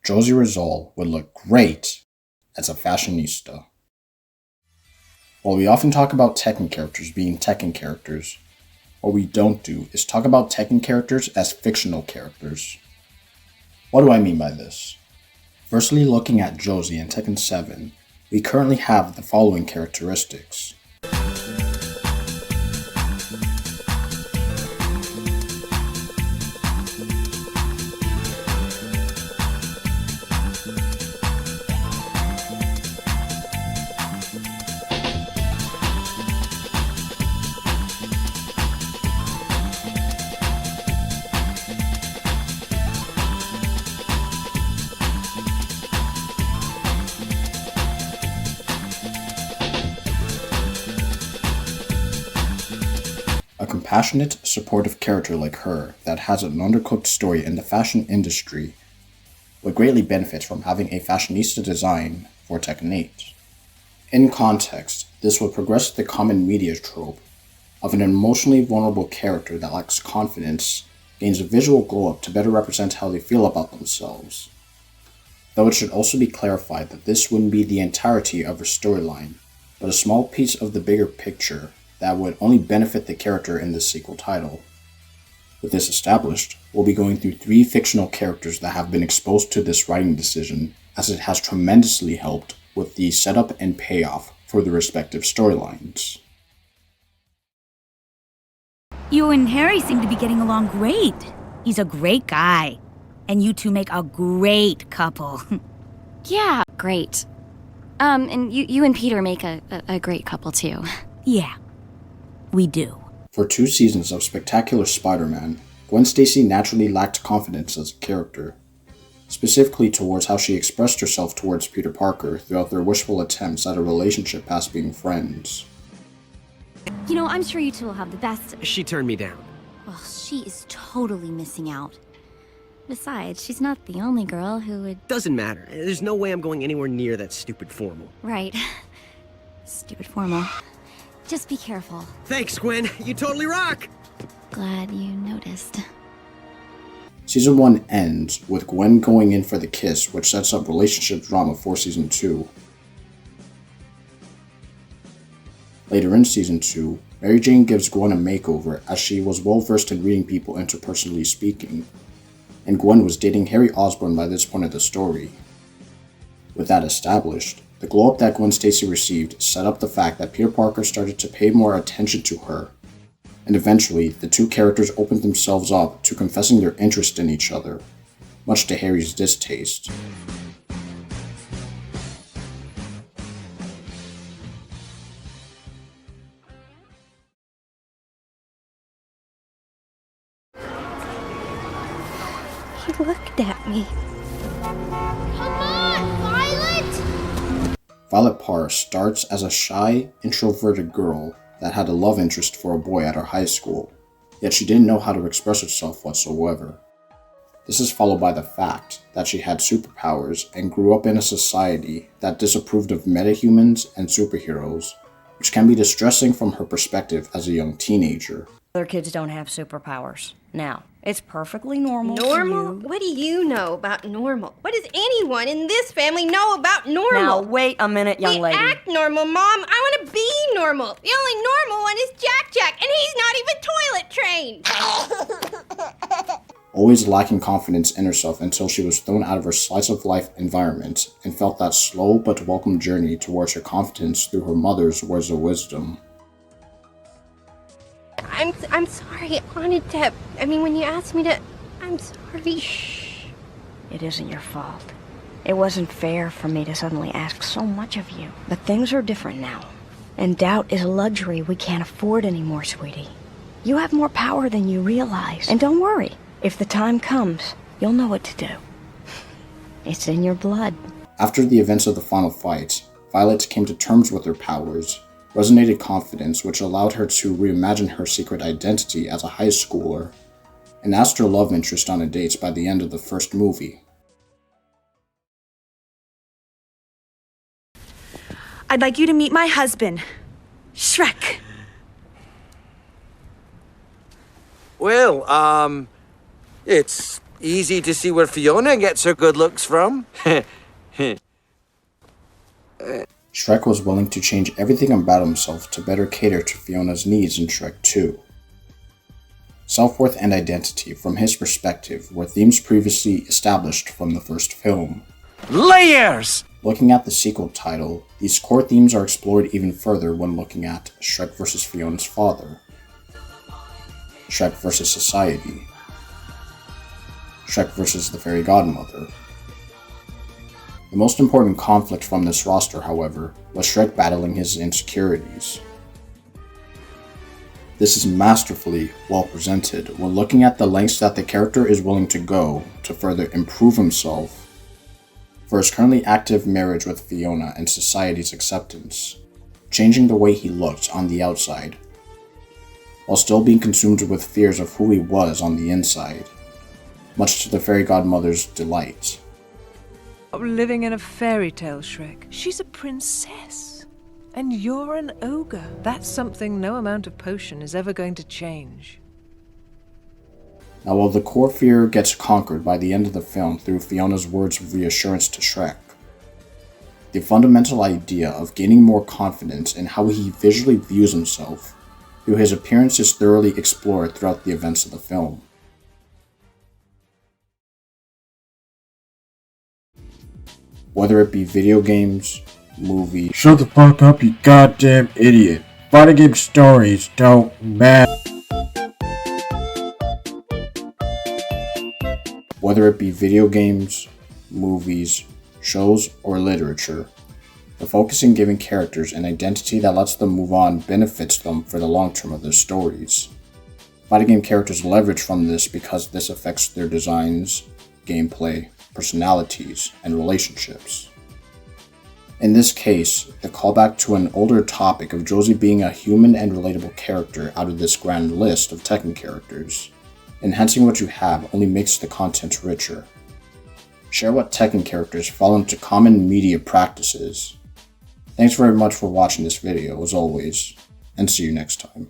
Josie Rizal would look great as a fashionista. While we often talk about Tekken characters being Tekken characters, what we don't do is talk about Tekken characters as fictional characters. What do I mean by this? Firstly, looking at Josie in Tekken 7, we currently have the following characteristics. A compassionate, supportive character like her that has an undercooked story in the fashion industry would greatly benefit from having a fashionista design for Tekken 8. In context, this would progress the common media trope of an emotionally vulnerable character that lacks confidence gains a visual glow-up to better represent how they feel about themselves. Though it should also be clarified that this wouldn't be the entirety of her storyline, but a small piece of the bigger picture that would only benefit the character in this sequel title. With this established, we'll be going through 3 fictional characters that have been exposed to this writing decision, as it has tremendously helped with the setup and payoff for the respective storylines. You and Harry seem to be getting along great. He's a great guy. And you two make a great couple. Yeah, great. And you and Peter make a great couple too. Yeah, we do. For 2 seasons of Spectacular Spider-Man, Gwen Stacy naturally lacked confidence as a character, specifically towards how she expressed herself towards Peter Parker throughout their wishful attempts at a relationship past being friends. You know, I'm sure you two will have the best. She turned me down. Well, she is totally missing out. Besides, she's not the only girl who would... Doesn't matter. There's no way I'm going anywhere near that stupid formal. Right. Stupid formal. Just be careful. Thanks, Gwen. You totally rock! Glad you noticed. Season 1 ends with Gwen going in for the kiss, which sets up relationship drama for Season 2. Later in Season 2, Mary Jane gives Gwen a makeover as she was well versed in reading people interpersonally speaking, and Gwen was dating Harry Osborn by this point of the story. With that established, the glow-up that Gwen Stacy received set up the fact that Peter Parker started to pay more attention to her, and eventually the 2 characters opened themselves up to confessing their interest in each other, much to Harry's distaste. He looked at me. Come on, Violet! Violet Parr starts as a shy, introverted girl that had a love interest for a boy at her high school, yet she didn't know how to express herself whatsoever. This is followed by the fact that she had superpowers and grew up in a society that disapproved of metahumans and superheroes, which can be distressing from her perspective as a young teenager. Other kids don't have superpowers. Now, it's perfectly normal. Normal? What do you know about normal? What does anyone in this family know about normal? Now, wait a minute, young lady. We act normal, Mom. I want to be normal. The only normal one is Jack, and he's not even toilet trained. Always lacking confidence in herself until she was thrown out of her slice-of-life environment and felt that slow but welcome journey towards her confidence through her mother's words of wisdom. I'm sorry. I wanted to... when you asked me to... I'm sorry. Shh. It isn't your fault. It wasn't fair for me to suddenly ask so much of you. But things are different now. And doubt is a luxury we can't afford anymore, sweetie. You have more power than you realize. And don't worry. If the time comes, you'll know what to do. It's in your blood. After the events of the final fight, Violet came to terms with her powers, resonated confidence which allowed her to reimagine her secret identity as a high schooler, and asked her love interest on a date by the end of the first movie. I'd like you to meet my husband, Shrek. Well, it's Easy to see where Fiona gets her good looks from. Shrek was willing to change everything about himself to better cater to Fiona's needs in Shrek 2. Self-worth and identity, from his perspective, were themes previously established from the first film. Layers! Looking at the sequel title, these core themes are explored even further when looking at Shrek vs. Fiona's father, Shrek vs. society, Shrek vs. the fairy godmother. The most important conflict from this roster, however, was Shrek battling his insecurities. This is masterfully well presented when looking at the lengths that the character is willing to go to further improve himself for his currently active marriage with Fiona and society's acceptance, changing the way he looked on the outside, while still being consumed with fears of who he was on the inside, much to the fairy godmother's delight. Living in a fairy tale, Shrek. She's a princess. And you're an ogre. That's something no amount of potion is ever going to change. Now, while the core fear gets conquered by the end of the film through Fiona's words of reassurance to Shrek, the fundamental idea of gaining more confidence in how he visually views himself through his appearance is thoroughly explored throughout the events of the film. Whether it be video games, movies... Shut the fuck up, you goddamn idiot. Fighting game stories don't matter. Whether it be video games, movies, shows, or literature, the focus in giving characters an identity that lets them move on benefits them for the long term of their stories. Fighting game characters leverage from this because this affects their designs, gameplay, personalities, and relationships. In this case, the callback to an older topic of Josie being a human and relatable character out of this grand list of Tekken characters. Enhancing what you have only makes the content richer. Share what Tekken characters fall into common media practices. Thanks very much for watching this video, as always, and see you next time.